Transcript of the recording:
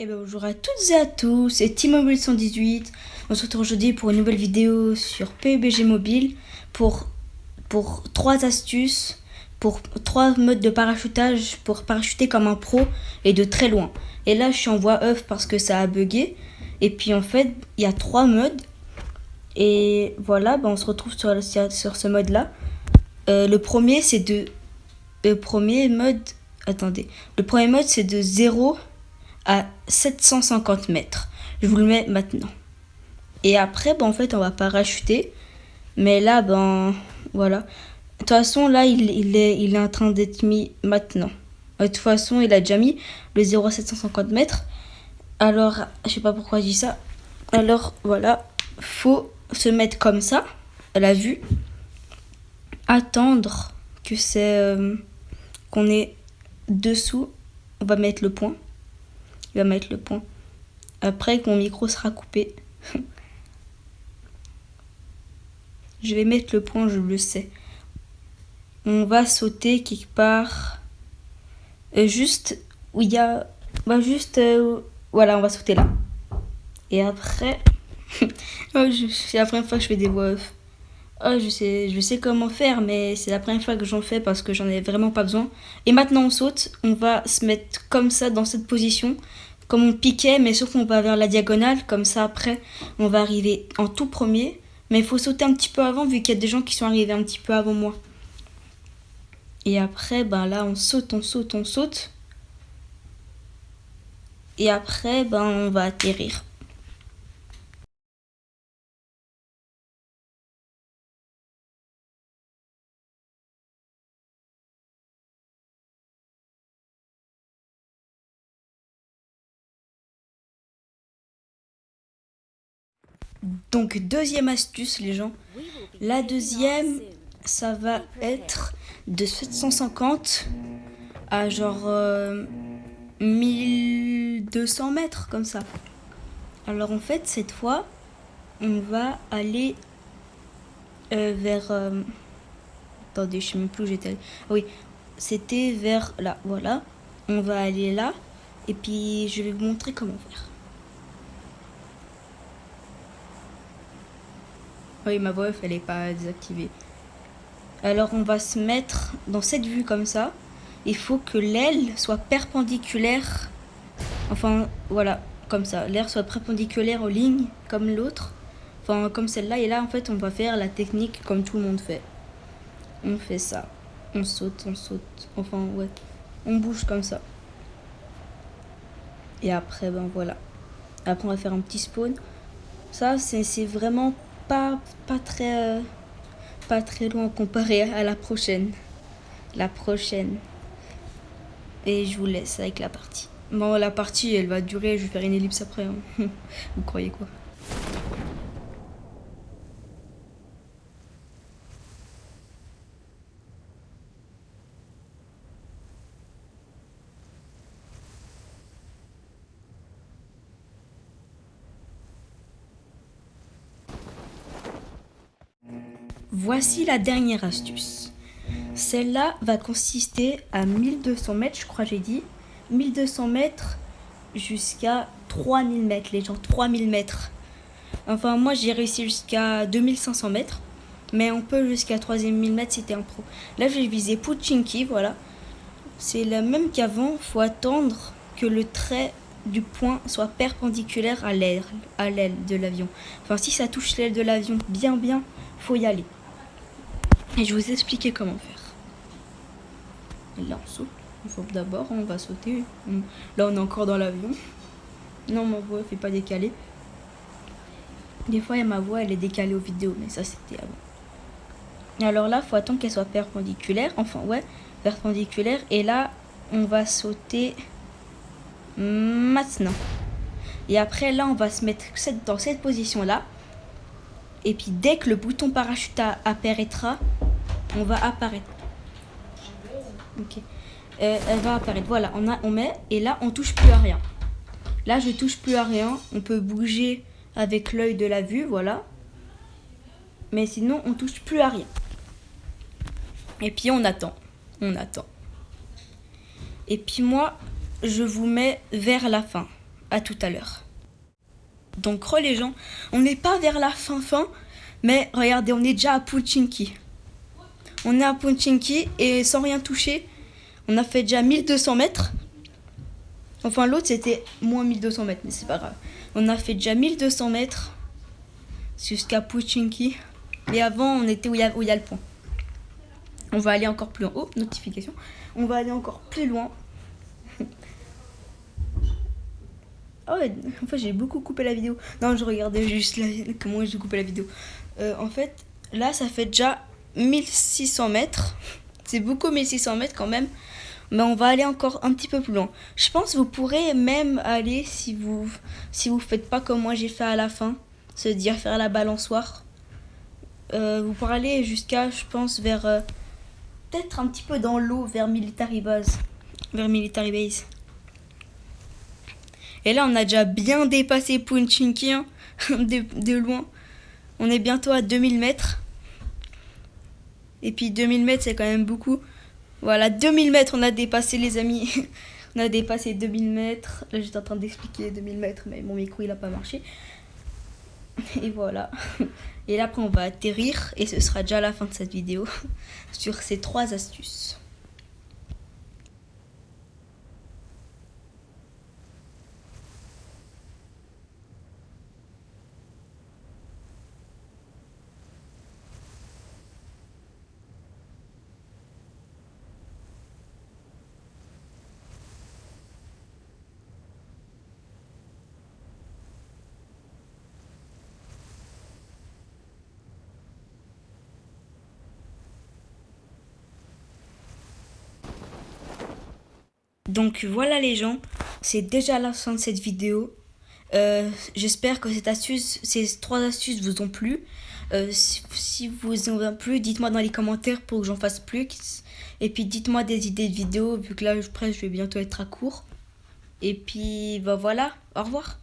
Et bien bonjour à toutes et à tous, c'est T-Mobile 118. On se retrouve aujourd'hui pour une nouvelle vidéo sur PUBG Mobile pour 3 astuces, pour 3 modes de parachutage pour parachuter comme un pro et de très loin. Et là je suis en voix off parce que ça a bugué. Et puis en fait il y a 3 modes. Et voilà, on se retrouve sur ce mode là. Le premier c'est de... Le premier mode... Attendez. Le premier mode c'est de 0 à 750 mètres. Je vous le mets maintenant. Et après, en fait, on va parachuter. Mais là, voilà. De toute façon, là, il est en train d'être mis maintenant. De toute façon, il a déjà mis le 0 à 750 mètres. Alors, je sais pas pourquoi je dis ça. Alors, voilà. Faut se mettre comme ça, à la vue. Attendre que c'est... qu'on est dessous. On va mettre le point. Il va mettre le point. Après que mon micro sera coupé. Je vais mettre le point, je le sais. On va sauter quelque part. Juste où il y a... voilà, on va sauter là. Et après... c'est la première fois que je fais des voix off. Je sais comment faire, mais c'est la première fois que j'en fais parce que j'en ai vraiment pas besoin. Et maintenant on saute, on va se mettre comme ça dans cette position, comme on piquait, mais sauf qu'on va vers la diagonale, comme ça après on va arriver en tout premier. Mais il faut sauter un petit peu avant vu qu'il y a des gens qui sont arrivés un petit peu avant moi. Et après, là on saute. Et après, on va atterrir. Donc deuxième astuce les gens. La deuxième, ça va être de 750 à genre 1200 mètres comme ça. Alors en fait cette fois, on va aller vers... attendez, je sais même plus où j'étais. Oui, c'était vers là, voilà. On va aller là et puis je vais vous montrer comment faire. Oui, ma voix off, elle est pas désactivée. Alors on va se mettre dans cette vue comme ça. Il faut que l'aile soit perpendiculaire. Enfin, voilà, comme ça. L'aile soit perpendiculaire aux lignes, comme l'autre. Enfin, comme celle-là. Et là, en fait, on va faire la technique comme tout le monde fait. On fait ça. On saute. Enfin, ouais. On bouge comme ça. Et après, voilà. Après, on va faire un petit spawn. Ça, c'est vraiment pas très loin comparé à la prochaine. Et je vous laisse avec la partie. Bon, la partie, elle va durer. Je vais faire une ellipse après. Hein. Vous croyez quoi? Voici la dernière astuce. Celle-là va consister à 1200 mètres, je crois que j'ai dit. 1200 mètres jusqu'à 3000 mètres, les gens, 3000 mètres. Enfin, moi, j'ai réussi jusqu'à 2500 mètres. Mais on peut jusqu'à 3000 mètres si t'es un pro. Là, j'ai visé Pochinki, voilà. C'est la même qu'avant. Faut attendre que le trait du point soit perpendiculaire à l'aile de l'avion. Enfin, si ça touche l'aile de l'avion bien, faut y aller. Et je vais vous expliquer comment faire. Et là, on saute. D'abord, on va sauter. Là, on est encore dans l'avion. Non, ma voix ne fait pas décaler. Des fois, ma voix, elle est décalée aux vidéos, mais ça, c'était avant. Alors là, il faut attendre qu'elle soit perpendiculaire. Enfin, ouais, perpendiculaire. Et là, on va sauter maintenant. Et après, là, on va se mettre dans cette position-là. Et puis, dès que le bouton parachute apparaîtra, on va apparaître. Ok. Elle va apparaître. Voilà, on met. Et là, on touche plus à rien. Là, je touche plus à rien. On peut bouger avec l'œil de la vue, voilà. Mais sinon, on touche plus à rien. Et puis, on attend. Et puis, moi, je vous mets vers la fin. À tout à l'heure. Donc les gens, on n'est pas vers la fin, mais regardez, on est déjà à Pochinki. On est à Pochinki et sans rien toucher, on a fait déjà 1200 mètres. Enfin l'autre c'était moins 1200 mètres, mais c'est pas grave. On a fait déjà 1200 mètres jusqu'à Pochinki. Et avant on était où il y a le pont. On va aller encore plus loin. Oh, notification. On va aller encore plus loin. Oh, en fait, j'ai beaucoup coupé la vidéo. Non, je regardais juste comment j'ai coupé la vidéo. En fait, là, ça fait déjà 1600 mètres. C'est beaucoup 1600 mètres quand même. Mais on va aller encore un petit peu plus loin. Je pense que vous pourrez même aller, si vous faites pas comme moi j'ai fait à la fin, se dire faire la balançoire. Vous pourrez aller jusqu'à, je pense, vers... peut-être un petit peu dans l'eau, vers Military Base. Et là, on a déjà bien dépassé Pochinki hein, de loin. On est bientôt à 2000 mètres. Et puis 2000 mètres, c'est quand même beaucoup. Voilà, 2000 mètres, on a dépassé les amis. On a dépassé 2000 mètres. Là, j'étais en train d'expliquer 2000 mètres, mais mon micro, il n'a pas marché. Et voilà. Et là, après, on va atterrir. Et ce sera déjà la fin de cette vidéo sur ces 3 astuces. Donc voilà les gens, c'est déjà la fin de cette vidéo. J'espère que ces 3 astuces vous ont plu. Si vous ont plu, dites-moi dans les commentaires pour que j'en fasse plus. Et puis dites-moi des idées de vidéos, vu que là après je vais bientôt être à court. Et puis bah voilà, au revoir.